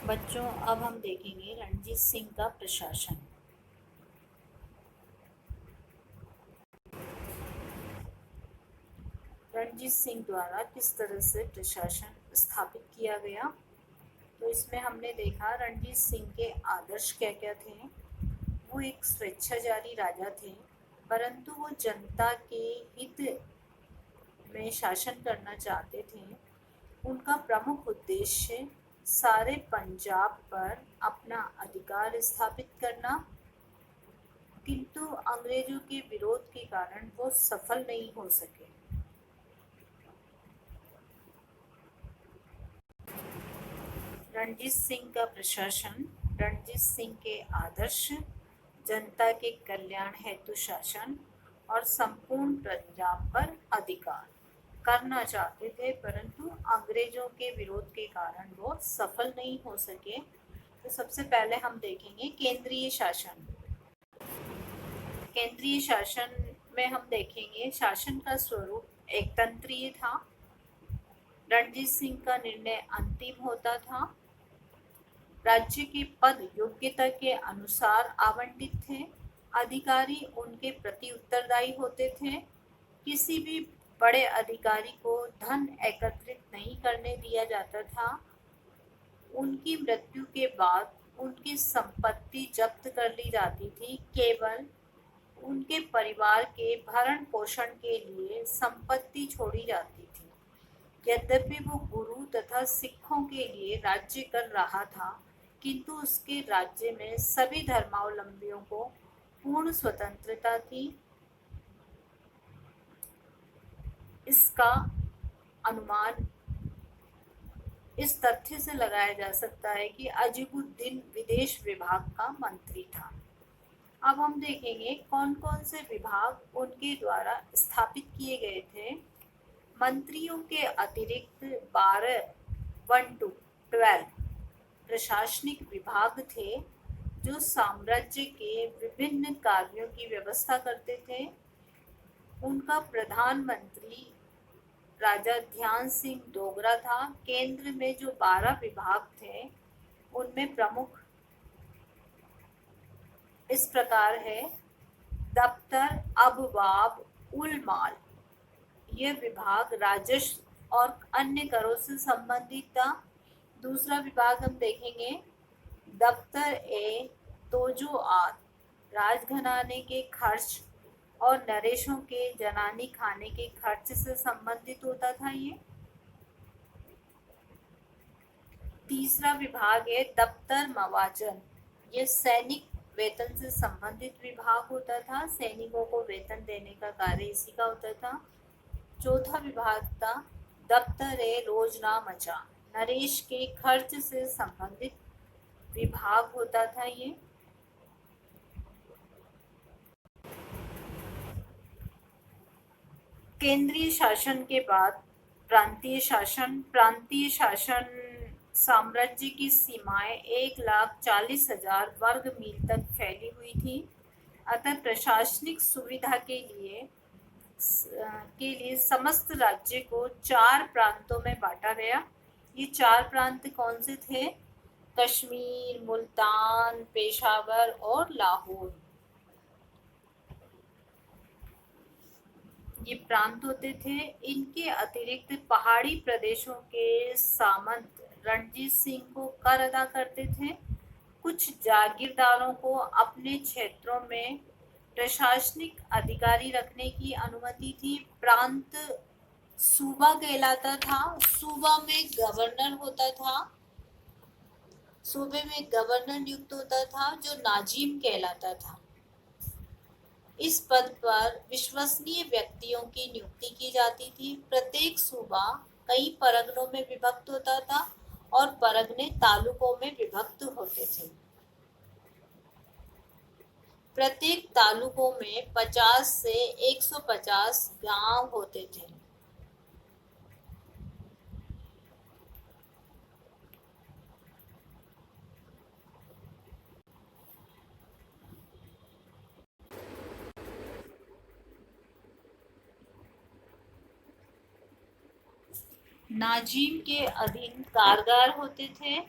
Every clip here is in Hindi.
बच्चों, अब हम देखेंगे रणजीत सिंह का प्रशासन। रणजीत सिंह द्वारा किस तरह से प्रशासन स्थापित किया गया, तो इसमें हमने देखा रणजीत सिंह के आदर्श क्या क्या थे। वो एक स्वेच्छाचारी राजा थे, परंतु वो जनता के हित में शासन करना चाहते थे। उनका प्रमुख उद्देश्य सारे पंजाब पर अपना अधिकार स्थापित करना, किंतु अंग्रेजों के विरोध के कारण वो सफल नहीं हो सके। रणजीत सिंह का प्रशासन। रणजीत सिंह के आदर्श जनता के कल्याण हेतु शासन और संपूर्ण पंजाब पर अधिकार करना चाहते थे, परंतु अंग्रेजों के विरोध के कारण वो सफल नहीं हो सके। तो सबसे पहले हम देखेंगे केंद्रीय शासन। केंद्रीय शासन में हम देखेंगे शासन का स्वरूप एक तंत्रीय था। रणजीत सिंह का निर्णय अंतिम होता था। राज्य के पद योग्यता के अनुसार आवंटित थे। अधिकारी उनके प्रति उत्तरदायी होते थे। किसी भी बड़े अधिकारी को धन एकत्रित नहीं करने दिया जाता था। उनकी मृत्यु के बाद उनकी संपत्ति जब्त कर ली जाती थी। केवल उनके परिवार के भरण पोषण के लिए संपत्ति छोड़ी जाती थी। यद्यपि वो गुरु तथा सिखों के लिए राज्य कर रहा था, किंतु उसके राज्य में सभी धर्मावलंबियों को पूर्ण स्वतंत्रता थी। इसका अनुमान इस तथ्य से लगाया जा सकता है कि अजीबुद्दीन विदेश विभाग का मंत्री था। अब हम देखेंगे कौन कौन से विभाग उनके द्वारा स्थापित किए गए थे। मंत्रियों के अतिरिक्त 12 प्रशासनिक विभाग थे, जो साम्राज्य के विभिन्न कार्यों की व्यवस्था करते थे। उनका प्रधानमंत्री राजा ध्यान सिंह डोगरा था। केंद्र में जो 12 विभाग थे, उनमें प्रमुख इस प्रकार है। दफ्तर अबवाब उल माल, यह विभाग राजस्व और अन्य करों से संबंधित था। दूसरा विभाग हम देखेंगे दफ्तर ए तोजुआत, राजघराने के खर्च और नरेशों के जनानी खाने के खर्च से संबंधित होता था ये। तीसरा विभाग है दफ्तर मवाजन, ये सैनिक वेतन से संबंधित विभाग होता था। सैनिकों को वेतन देने का कार्य इसी का होता था। चौथा विभाग था दफ्तर ए रोजनामचा, नरेश के खर्च से संबंधित विभाग होता था ये। केंद्रीय शासन के बाद प्रांतीय शासन। प्रांतीय शासन साम्राज्य की सीमाएं 1,40,000 वर्ग मील तक फैली हुई थी। अतः प्रशासनिक सुविधा के लिए समस्त राज्य को 4 प्रांतों में बांटा गया। ये 4 प्रांत कौन से थे? कश्मीर, मुल्तान, पेशावर और लाहौर। ये प्रांत होते थे। इनके अतिरिक्त पहाड़ी प्रदेशों के सामंत रणजीत सिंह को कर अदा करते थे। कुछ जागीरदारों को अपने क्षेत्रों में प्रशासनिक अधिकारी रखने की अनुमति थी। प्रांत सूबा कहलाता था। सूबा में गवर्नर होता था। सूबे में गवर्नर नियुक्त होता था, जो नाजिम कहलाता था। इस पद पर विश्वसनीय व्यक्तियों की नियुक्ति की जाती थी। प्रत्येक सूबा कई परगनों में विभक्त होता था और परगने तालुकों में विभक्त होते थे। प्रत्येक तालुकों में 50 से 150 गांव होते थे। नाजिम के अधीन कारदार होते थे।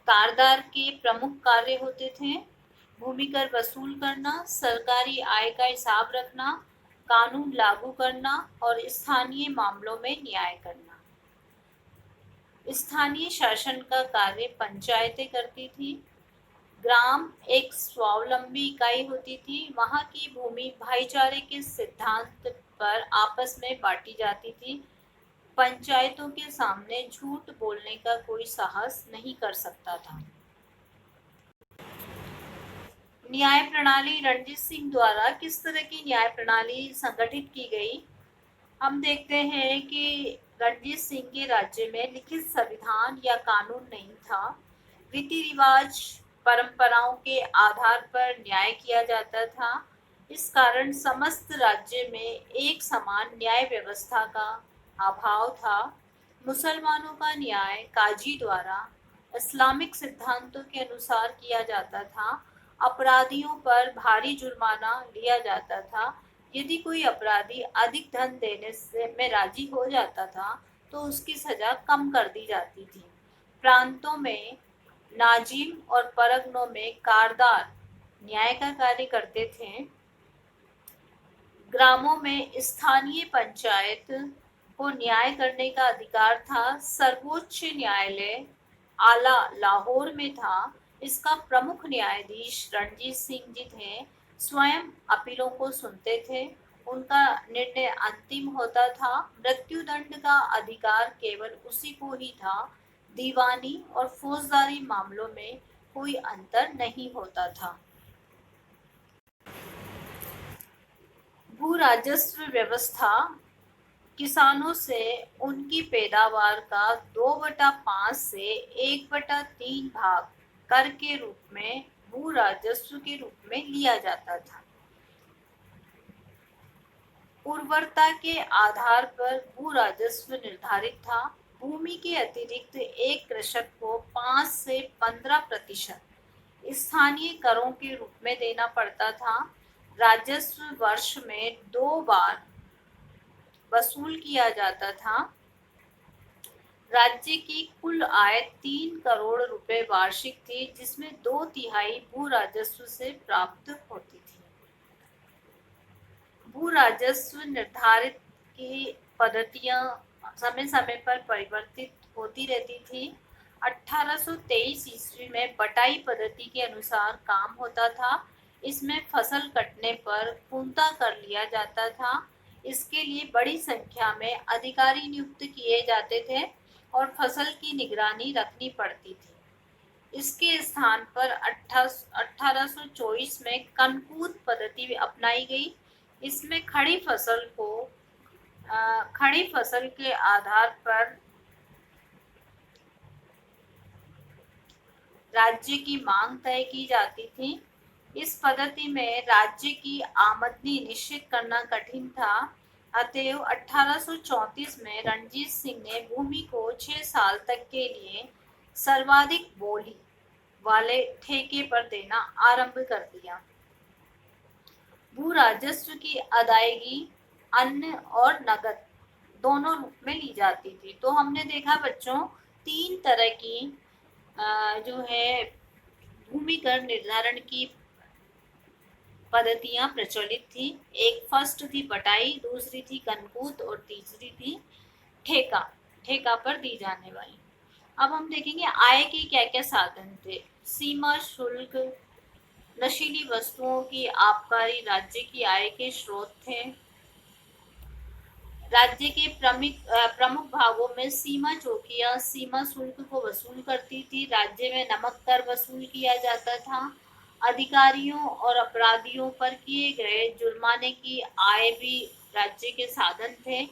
कारदार के प्रमुख कार्य होते थे भूमि कर वसूल करना, सरकारी आय का हिसाब रखना, कानून लागू करना और स्थानीय मामलों में न्याय करना। स्थानीय शासन का कार्य पंचायतें करती थी। ग्राम एक स्वावलंबी इकाई होती थी। वहाँ की भूमि भाईचारे के सिद्धांत पर आपस में बांटी जाती थी। पंचायतों के सामने झूठ बोलने का कोई साहस नहीं कर सकता था। न्याय प्रणाली रणजीत सिंह द्वारा किस तरह की न्याय प्रणाली संगठित की गई? हम देखते हैं कि रणजीत सिंह के राज्य में लिखित संविधान या कानून नहीं था। रीति रिवाज परंपराओं के आधार पर न्याय किया जाता था। इस कारण समस्त राज्य में एक समान न्याय व्यवस्था का अभाव था। मुसलमानों का न्याय काजी द्वारा इस्लामिक सिद्धांतों के अनुसार किया जाता था। अपराधियों पर भारी जुर्माना लिया जाता था। यदि कोई अपराधी अधिक धन देने से में राजी हो जाता था तो उसकी सजा कम कर दी जाती थी। प्रांतों में नाजिम और परगनों में कारदार न्याय का कार्य करते थे। ग्रामों में स्थानीय पंचायत को न्याय करने का अधिकार था। सर्वोच्च न्यायालय आला लाहौर में था। इसका प्रमुख न्यायाधीश रणजीत सिंह जी थे। स्वयं अपीलों को सुनते थे। उनका निर्णय अंतिम होता था। मृत्युदंड का अधिकार केवल उसी को ही था। दीवानी और फौजदारी मामलों में कोई अंतर नहीं होता था। भू राजस्व व्यवस्था किसानों से उनकी पैदावार का 2/5 से 1/3 भाग कर के रूप में भू राजस्व के रूप में लिया जाता था। उर्वरता के आधार पर भू राजस्व निर्धारित था। भूमि के अतिरिक्त एक कृषक को 5 से 15% स्थानीय करों के रूप में देना पड़ता था। राजस्व वर्ष में 2 बार वसूल किया जाता था। राज्य की कुल आय 3 करोड़ रुपए वार्षिक थी, जिसमें 2/3 भू राजस्व से प्राप्त होती थी। भू राजस्व निर्धारित की पद्धतियां समय समय पर परिवर्तित होती रहती थी। 1823 ईस्वी में बटाई पद्धति के अनुसार काम होता था। इसमें फसल कटने पर पूंता कर लिया जाता था। इसके लिए बड़ी संख्या में अधिकारी नियुक्त किए जाते थे और फसल की निगरानी रखनी पड़ती थी। इसके स्थान पर 1824 में कनकूद पद्धति अपनाई गई। इसमें खड़ी फसल के आधार पर राज्य की मांग तय की जाती थी। इस पद्धति में राज्य की आमदनी निश्चित करना कठिन था। अतएव 1834 में रणजीत सिंह ने भूमि को 6 साल तक के लिए सर्वाधिक बोली वाले ठेके पर देना आरंभ कर दिया। भू राजस्व की अदायगी अन्य और नगद दोनों रूप में ली जाती थी। तो हमने देखा बच्चों 3 तरह की जो है भूमि कर निर्धारण की पद्धतियां प्रचलित थी। एक फर्स्ट थी बटाई, दूसरी थी कनकूद और तीसरी थी ठेका पर दी जाने वाली। अब हम देखेंगे आय के क्या क्या साधन थे। सीमा शुल्क, नशीली वस्तुओं की आबकारी राज्य की आय के स्रोत थे। राज्य के प्रमुख भागों में सीमा चौकियां सीमा शुल्क को वसूल करती थी। राज्य में नमक कर वसूल किया जाता था। अधिकारियों और अपराधियों पर किए गए जुर्माने की आय भी राज्य के साधन थे।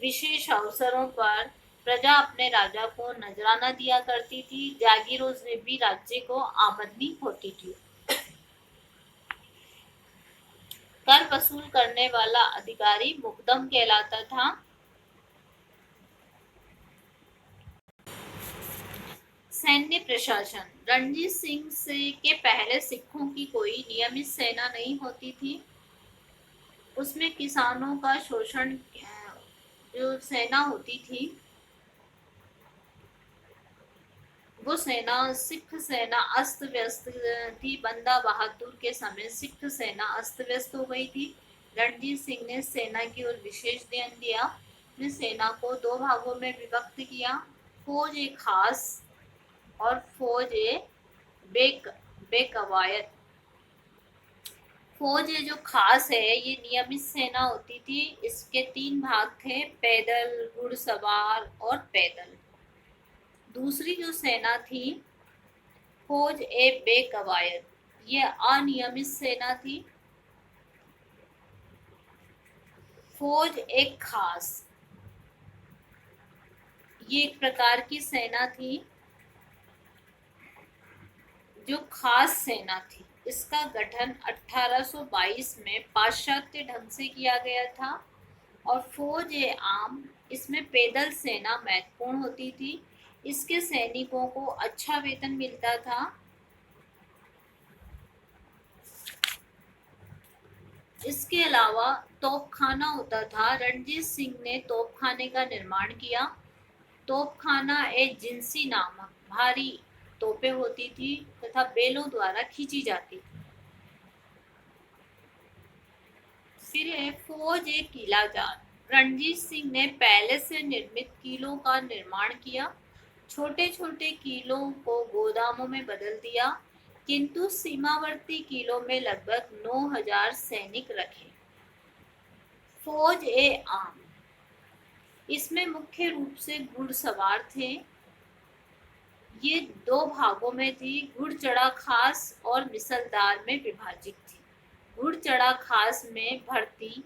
विशेष अवसरों पर प्रजा अपने राजा को नजराना दिया करती थी। जागीरों से भी राज्य को आमदनी होती थी। कर वसूल करने वाला अधिकारी मुकदम कहलाता था। सैन्य प्रशासन रणजीत सिंह से के पहले सिखों की कोई नियमित सेना नहीं होती थी। उसमें किसानों का शोषण, जो सेना होती थी वो सेना, सिख सेना अस्त व्यस्त थी। बंदा बहादुर के समय सिख सेना अस्त व्यस्त हो गई थी। रणजीत सिंह ने सेना की ओर विशेष ध्यान दिया। ने सेना को दो भागों में विभक्त किया, फौज ए खास और फौज ए बेकवायत। फौज ये जो खास है ये नियमित सेना होती थी। इसके तीन भाग थे, पैदल, घुड़सवार और पैदल। दूसरी जो सेना थी फौज ए बेकवायत, ये अनियमित सेना थी। फौज एक खास, ये एक प्रकार की सेना थी जो खास सेना थी। इसका गठन 1822 में पाश्चात्य ढंग से किया गया था। और फौज ए आम, इसमें पैदल सेना महत्वपूर्ण होती थी। इसके सैनिकों को अच्छा वेतन मिलता था। इसके अलावा तोपखाना होता था। रणजीत सिंह ने तोपखाने का निर्माण किया। तोपखाना एक जिंसी नामक भारी तोपें होती थी तथा बैलों द्वारा खींची जाती थी। फिर है फौज एक किलाजात। रणजीत सिंह ने पहले से निर्मित किलों का निर्माण किया। छोटे छोटे किलों को गोदामों में बदल दिया, किंतु सीमावर्ती किलों में लगभग 9,000 सैनिक रखे। फौज ए आम, इसमें मुख्य रूप से घुड़सवार थे। ये दो भागों में थी, घुड़चढ़ा खास और मिसलदार में विभाजित थी। घुड़चढ़ा खास में भर्ती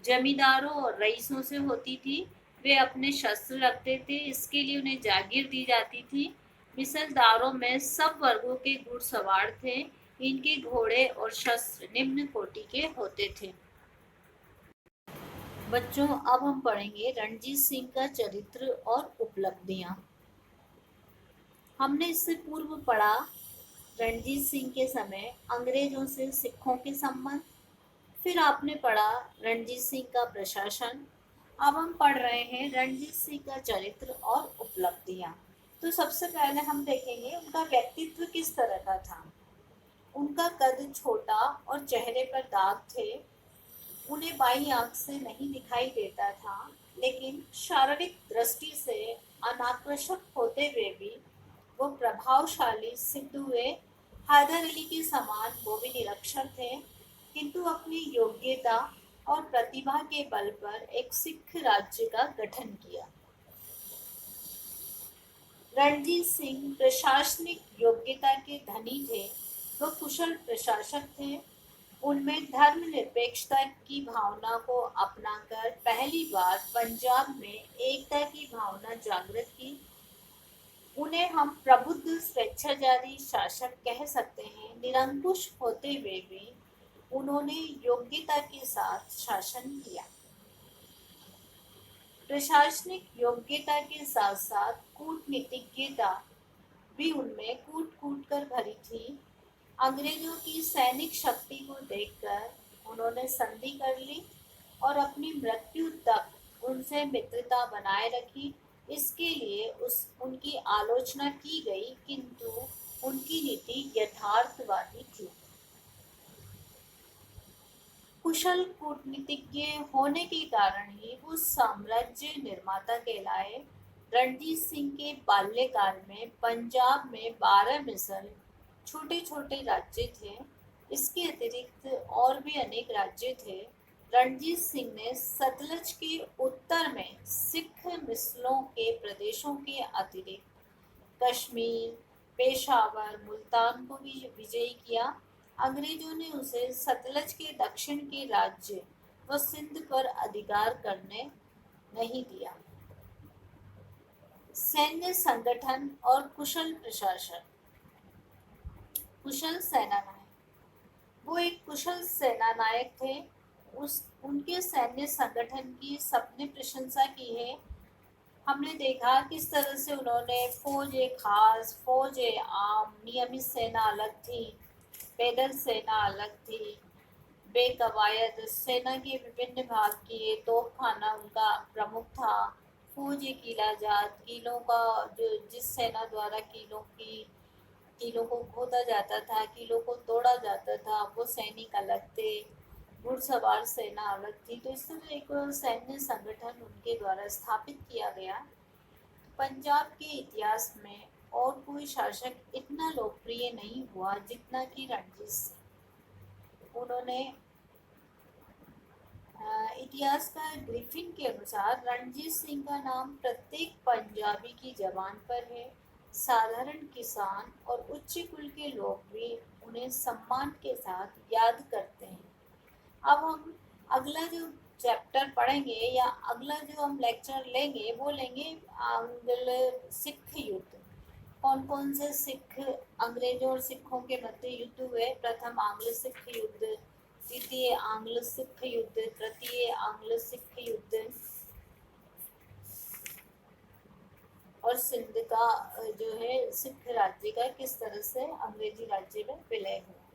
जमींदारों और रईसों से होती थी। वे अपने शस्त्र रखते थे, इसके लिए उन्हें जागीर दी जाती थी। मिसलदारों में सब वर्गों के घुड़सवार थे। इनके घोड़े और शस्त्र निम्न कोटि के होते थे। बच्चों, अब हम पढ़ेंगे रणजीत सिंह का चरित्र और उपलब्धियां। हमने इससे पूर्व पढ़ा रणजीत सिंह के समय अंग्रेजों से सिखों के संबंध। फिर आपने पढ़ा रणजीत सिंह का प्रशासन। अब हम पढ़ रहे हैं रणजीत सिंह का चरित्र और उपलब्धियां। तो सबसे पहले हम देखेंगे उनका व्यक्तित्व किस तरह का था। उनका कद छोटा और चेहरे पर दाग थे। उन्हें बाईं आंख से नहीं दिखाई देता था, लेकिन शारीरिक दृष्टि से अनाकर्षक होते हुए भी वो प्रभावशाली सिद्ध हुए। हैदर अली के समान वो भी निरक्षर थे, किंतु अपनी योग्यता और प्रतिभा के बल पर एक सिख राज्य का गठन किया। रणजीत सिंह प्रशासनिक योग्यता के धनी थे। वो कुशल प्रशासक थे। उनमें धर्मनिरपेक्षता की भावना को अपनाकर पहली बार पंजाब में एकता की भावना जागृत की। उन्हें हम प्रबुद्ध स्वेच्छाचारी शासक कह सकते हैं। निरंकुश होते हुए भी उन्होंने योग्यता के साथ शासन किया। प्रशासनिक योग्यता के साथ साथ कूटनीतिज्ञता भी उनमें कूट कूट कर भरी थी। अंग्रेजों की सैनिक शक्ति को देखकर उन्होंने संधि कर ली और अपनी मृत्यु तक उनसे मित्रता बनाए रखी। इसके लिए उनकी आलोचना की गई, किंतु उनकी नीति यथार्थवादी थी। कुशल कूटनीतिज्ञ होने के कारण ही वो साम्राज्य निर्माता कहलाए। रणजीत सिंह के बाल्यकाल में पंजाब में 12 मिसल छोटे छोटे राज्य थे। इसके अतिरिक्त और भी अनेक राज्य थे। रणजीत सिंह ने सतलज के उत्तर में सिख मिसलों के प्रदेशों के अतिरिक्त कश्मीर, पेशावर, मुल्तान को भी विजयी किया। अंग्रेजों ने उसे सतलज के दक्षिण के राज्य व सिंध पर अधिकार करने नहीं दिया। सैन्य संगठन और कुशल प्रशासन। कुशल सेनानायक, वो एक कुशल सेनानायक थे। उनके सैन्य संगठन की सबने प्रशंसा की है। हमने देखा किस तरह से उन्होंने फौज ए खास, फौज ए आम, नियमित सेना अलग थी, पैदल सेना अलग थी, बेकवायद सेना के विभिन्न भाग किए, तोपखाना उनका प्रमुख था। फौज एक किला जात, किलों का जो जिस सेना द्वारा किलों को खोदा जाता था, किलों को तोड़ा जाता था, वो सैनिक अलग थे, घुड़सवार सेना अलग थी। तो इस तरह एक सैन्य संगठन उनके द्वारा स्थापित किया गया। पंजाब के इतिहास में और कोई शासक इतना लोकप्रिय नहीं हुआ जितना कि रणजीत सिंह। उन्होंने इतिहासकार ग्रिफिन के अनुसार रणजीत सिंह का नाम प्रत्येक पंजाबी की जबान पर है। साधारण किसान और उच्च कुल के लोग भी उन्हें सम्मान के साथ याद करते हैं। अब हम अगला जो चैप्टर पढ़ेंगे या अगला जो हम लेक्चर लेंगे वो लेंगे आंग्ल सिख युद्ध। कौन कौन से सिख अंग्रेजों और सिखों के मध्य युद्ध हुए। प्रथम आंग्ल सिख युद्ध, द्वितीय आंग्ल सिख युद्ध, तृतीय आंग्ल सिख युद्ध और सिंध का जो है सिख राज्य का किस तरह से अंग्रेजी राज्य में विलय हुआ।